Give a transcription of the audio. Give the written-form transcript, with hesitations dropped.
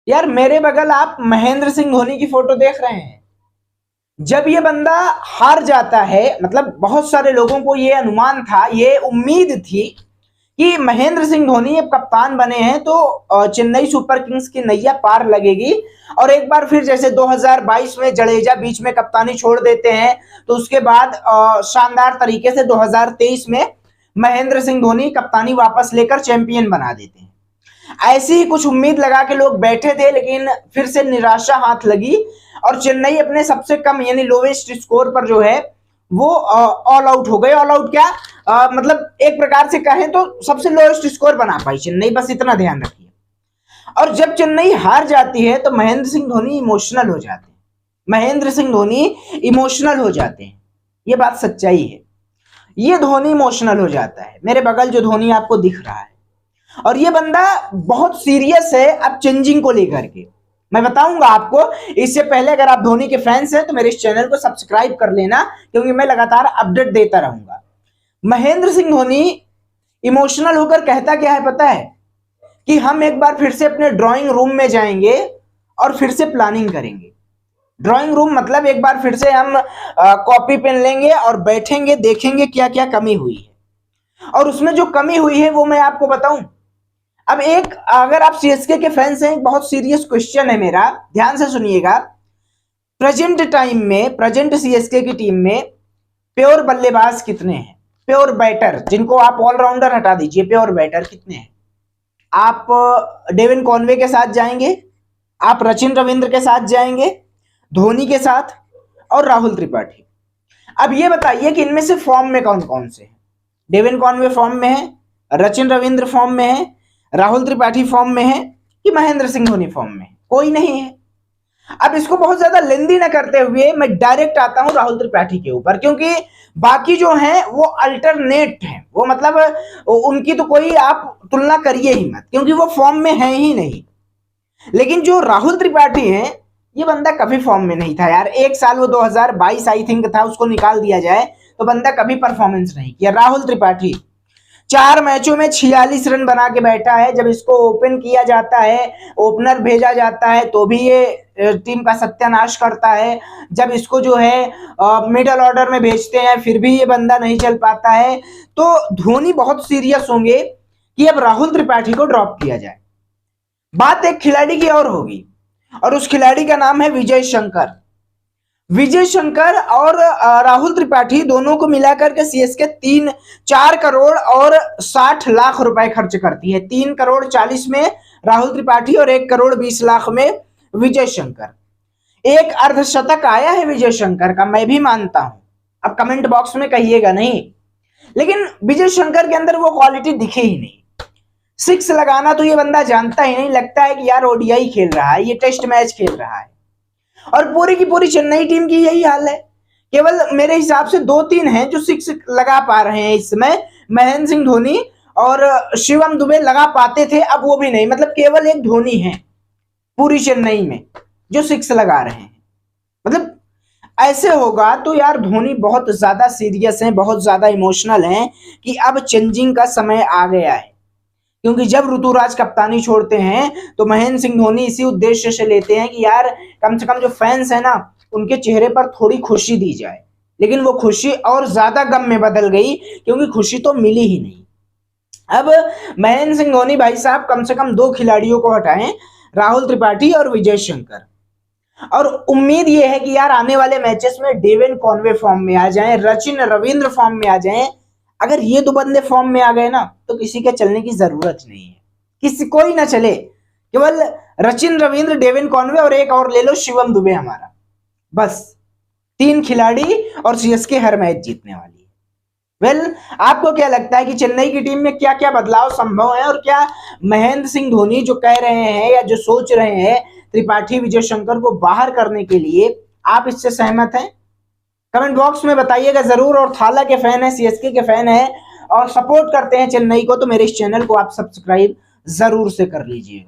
यार मेरे बगल आप महेंद्र सिंह धोनी की फोटो देख रहे हैं। जब ये बंदा हार जाता है, मतलब बहुत सारे लोगों को ये अनुमान था, ये उम्मीद थी कि महेंद्र सिंह धोनी अब कप्तान बने हैं तो चेन्नई सुपर किंग्स की नैया पार लगेगी। और एक बार फिर जैसे 2022 में जडेजा बीच में कप्तानी छोड़ देते हैं, तो उसके बाद शानदार तरीके से 2023 में महेंद्र सिंह धोनी कप्तानी वापस लेकर चैंपियन बना देते हैं। ऐसी ही कुछ उम्मीद लगा के लोग बैठे थे, लेकिन फिर से निराशा हाथ लगी और चेन्नई अपने सबसे कम यानी लोवेस्ट स्कोर पर जो है वो ऑल आउट हो गए। ऑल आउट क्या, मतलब एक प्रकार से कहें तो सबसे लोएस्ट स्कोर बना पाई चेन्नई, बस इतना ध्यान रखिए। और जब चेन्नई हार जाती है तो महेंद्र सिंह धोनी इमोशनल हो जाते हैं। महेंद्र सिंह धोनी इमोशनल हो जाते हैं, ये बात सच्चाई है। ये धोनी इमोशनल हो जाता है। मेरे बगल जो धोनी आपको दिख रहा है, और ये बंदा बहुत सीरियस है अब चेंजिंग को लेकर के। मैं बताऊंगा आपको। इससे पहले अगर आप धोनी के फैंस हैं तो मेरे इस चैनल को सब्सक्राइब कर लेना, क्योंकि मैं लगातार अपडेट देता रहूंगा। महेंद्र सिंह धोनी इमोशनल होकर कहता क्या है पता है? कि हम एक बार फिर से अपने ड्राइंग रूम में जाएंगे और फिर से प्लानिंग करेंगे। ड्राइंग रूम मतलब एक बार फिर से हम कॉपी पेन लेंगे और बैठेंगे, देखेंगे क्या क्या कमी हुई है। और उसमें जो कमी हुई है वो मैं आपको बताऊं। अब एक, अगर आप सीएसके के फैंस हैं, एक बहुत सीरियस क्वेश्चन है मेरा, ध्यान से सुनिएगा। प्रेजेंट टाइम में, प्रेजेंट सीएसके की टीम में प्योर बल्लेबाज कितने हैं? प्योर बैटर, जिनको आप ऑलराउंडर हटा दीजिए, प्योर बैटर कितने हैं? आप डेविन कॉनवे के साथ जाएंगे, आप रचिन रविंद्र के साथ जाएंगे, धोनी के साथ और राहुल त्रिपाठी। अब ये बताइए कि इनमें से फॉर्म में कौन कौन से हैं? डेविन कॉनवे फॉर्म में है, रचिन रविंद्र फॉर्म में है, राहुल त्रिपाठी फॉर्म में है, कि महेंद्र सिंह धोनी फॉर्म में? कोई नहीं है। अब इसको बहुत ज्यादा लेंदी ना करते हुए मैं डायरेक्ट आता हूं राहुल त्रिपाठी के ऊपर, क्योंकि बाकी जो हैं वो अल्टरनेट हैं, वो मतलब उनकी तो कोई आप तुलना करिए ही मत, क्योंकि वो फॉर्म में है ही नहीं। लेकिन जो राहुल त्रिपाठी हैं, ये बंदा कभी फॉर्म में नहीं था यार। एक साल वो 2022 आई थिंक था, उसको निकाल दिया जाए तो बंदा कभी परफॉर्मेंस नहीं किया। राहुल त्रिपाठी 4 मैचों में 46 रन बना के बैठा है। जब इसको ओपन किया जाता है, ओपनर भेजा जाता है, तो भी ये टीम का सत्यानाश करता है। जब इसको जो है मिडल ऑर्डर में भेजते हैं, फिर भी ये बंदा नहीं चल पाता है। तो धोनी बहुत सीरियस होंगे कि अब राहुल त्रिपाठी को ड्रॉप किया जाए। बात एक खिलाड़ी की और होगी, और उस खिलाड़ी का नाम है विजय शंकर। विजय शंकर और राहुल त्रिपाठी दोनों को मिलाकर के सीएसके 4 करोड़ और 60 लाख रुपए खर्च करती है। 3 करोड़ 40 में राहुल त्रिपाठी और 1 करोड़ 20 लाख में विजय शंकर। एक अर्धशतक आया है विजय शंकर का, मैं भी मानता हूं। अब कमेंट बॉक्स में कहिएगा नहीं, लेकिन विजय शंकर के अंदर वो क्वालिटी दिखे ही नहीं। 6 लगाना तो ये बंदा जानता ही नहीं, लगता है कि यार ओडीआई खेल रहा है, ये टेस्ट मैच खेल रहा है। और पूरी की पूरी चेन्नई टीम की यही हाल है। केवल मेरे हिसाब से 2-3 हैं जो 6 लगा पा रहे हैं इस समय। महेंद्र सिंह धोनी और शिवम दुबे लगा पाते थे, अब वो भी नहीं। मतलब केवल एक धोनी है पूरी चेन्नई में जो 6 लगा रहे हैं। मतलब ऐसे होगा तो यार धोनी बहुत ज्यादा सीरियस हैं, बहुत ज्यादा इमोशनल हैं कि अब चेंजिंग का समय आ गया है। क्योंकि जब ऋतुराज कप्तानी छोड़ते हैं तो महेंद्र सिंह धोनी इसी उद्देश्य से लेते हैं कि यार कम से कम जो फैंस है ना, उनके चेहरे पर थोड़ी खुशी दी जाए। लेकिन वो खुशी और ज्यादा गम में बदल गई, क्योंकि खुशी तो मिली ही नहीं। अब महेंद्र सिंह धोनी भाई साहब कम से कम 2 खिलाड़ियों को हटाएं, राहुल त्रिपाठी और विजय शंकर। और उम्मीद ये है कि यार आने वाले मैचेस में डेविन कॉनवे फॉर्म में आ जाएं, रचिन रविंद्र फॉर्म में आ जाएं। अगर ये 2 बंदे फॉर्म में आ गए ना तो किसी के चलने की जरूरत नहीं है, किसी कोई ना चले। केवल रचिन रविंद्र, डेविन कॉनवे और एक और ले लो शिवम दुबे हमारा, बस 3 खिलाड़ी और सीएसके हर मैच जीतने वाली है। वेल, आपको क्या लगता है कि चेन्नई की टीम में क्या क्या बदलाव संभव है, और क्या महेंद्र सिंह धोनी जो कह रहे हैं या जो सोच रहे हैं त्रिपाठी विजय शंकर को बाहर करने के लिए, आप इससे सहमत हैं? कमेंट बॉक्स में बताइएगा जरूर। और थाला के फैन है, सीएसके के फैन है और सपोर्ट करते हैं चेन्नई को, तो मेरे इस चैनल को आप सब्सक्राइब जरूर से कर लीजिए।